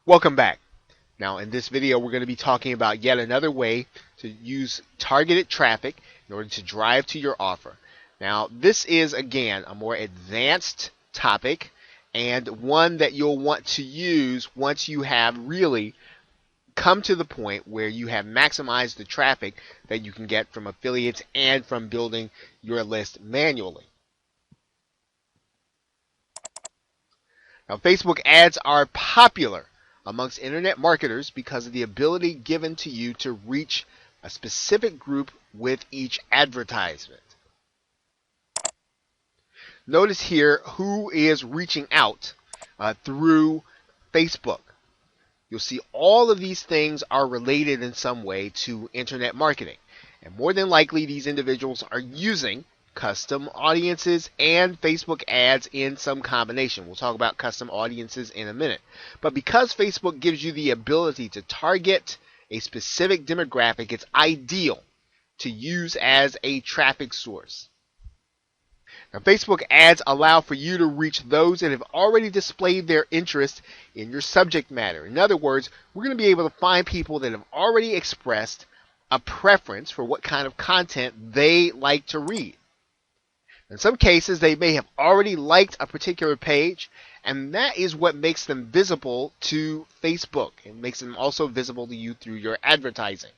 Welcome back. Now in this video we're going to be talking about yet another way to use targeted traffic in order to drive to your offer. Now this is again a more advanced topic and one that you'll want to use once you have really come to the point where you have maximized the traffic that you can get from affiliates and from building your list manually. Now Facebook ads are popular amongst internet marketers because of the ability given to you to reach a specific group with each advertisement. Notice here who is reaching out through Facebook. You'll see all of these things are related in some way to internet marketing. And more than likely, these individuals are using custom audiences and Facebook ads in some combination. We'll talk about custom audiences in a minute. But because Facebook gives you the ability to target a specific demographic, it's ideal to use as a traffic source. Now, Facebook ads allow for you to reach those that have already displayed their interest in your subject matter. In other words, we're going to be able to find people that have already expressed a preference for what kind of content they like to read. In some cases, they may have already liked a particular page, and that is what makes them visible to Facebook. It makes them also visible to you through your advertising.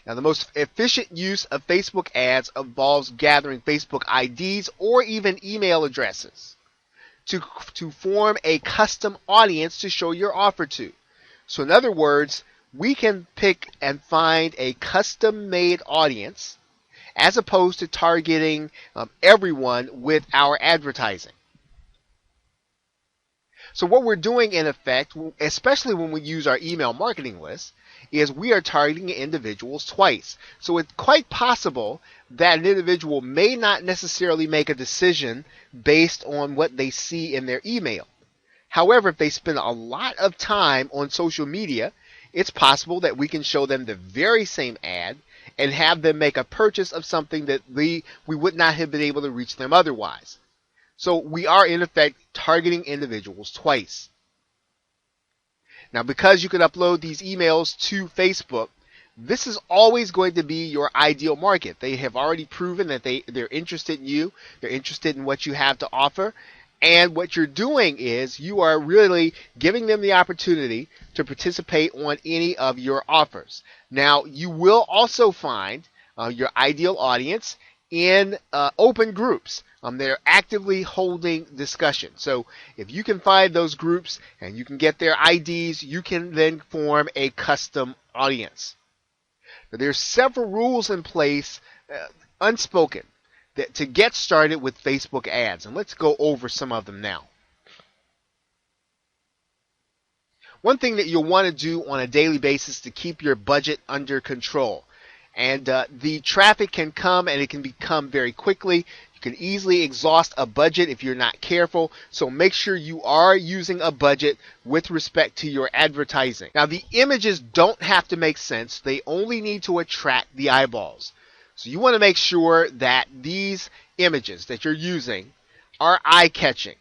Now, the most efficient use of Facebook ads involves gathering Facebook IDs or even email addresses to form a custom audience to show your offer to. So in other words, we can pick and find a custom-made audience as opposed to targeting everyone with our advertising. So what we're doing in effect, especially when we use our email marketing list, is we are targeting individuals twice. So it's quite possible that an individual may not necessarily make a decision based on what they see in their email. However, if they spend a lot of time on social media, it's possible that we can show them the very same ad and have them make a purchase of something that we would not have been able to reach them otherwise. So we are in effect targeting individuals twice. Now, because you can upload these emails to Facebook, this is always going to be your ideal market. They have already proven that they're interested in you, they're interested in what you have to offer, and what you're doing is you are really giving them the opportunity to participate on any of your offers. Now, you will also find your ideal audience in open groups. They're actively holding discussion. So if you can find those groups and you can get their IDs, you can then form a custom audience. Now, there's several rules in place, unspoken, to get started with Facebook ads, and let's go over some of them now. One thing that you'll want to do on a daily basis to keep your budget under control. And the traffic can come and it can become very quickly. You can easily exhaust a budget if you're not careful. So make sure you are using a budget with respect to your advertising. Now, the images don't have to make sense. They only need to attract the eyeballs. So you want to make sure that these images that you're using are eye-catching.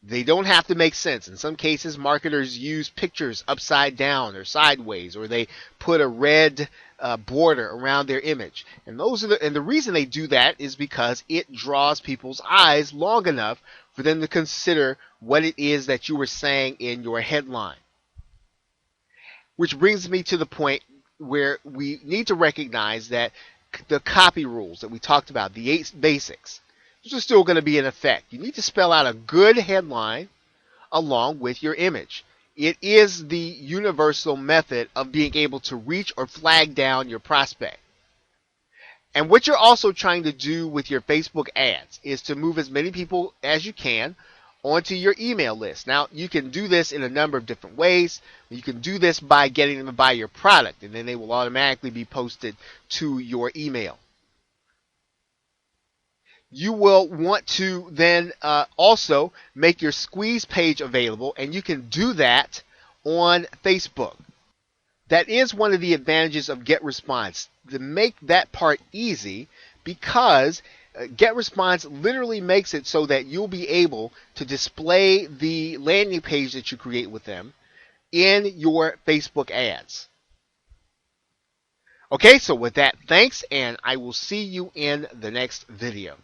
They don't have to make sense. In some cases, marketers use pictures upside down or sideways, or they put a red border around their image. And the reason they do that is because it draws people's eyes long enough for them to consider what it is that you were saying in your headline. Which brings me to the point where we need to recognize that the copy rules that we talked about, the 8 basics, those are still going to be in effect. You need to spell out a good headline along with your image. It is the universal method of being able to reach or flag down your prospect. And what you're also trying to do with your Facebook ads is to move as many people as you can onto your email list. Now, you can do this in a number of different ways. You can do this by getting them to buy your product, and then they will automatically be posted to your email. You will want to then also make your squeeze page available, and you can do that on Facebook. That is one of the advantages of GetResponse. To make that part easy, because GetResponse literally makes it so that you'll be able to display the landing page that you create with them in your Facebook ads. Okay, so with that, thanks, and I will see you in the next video.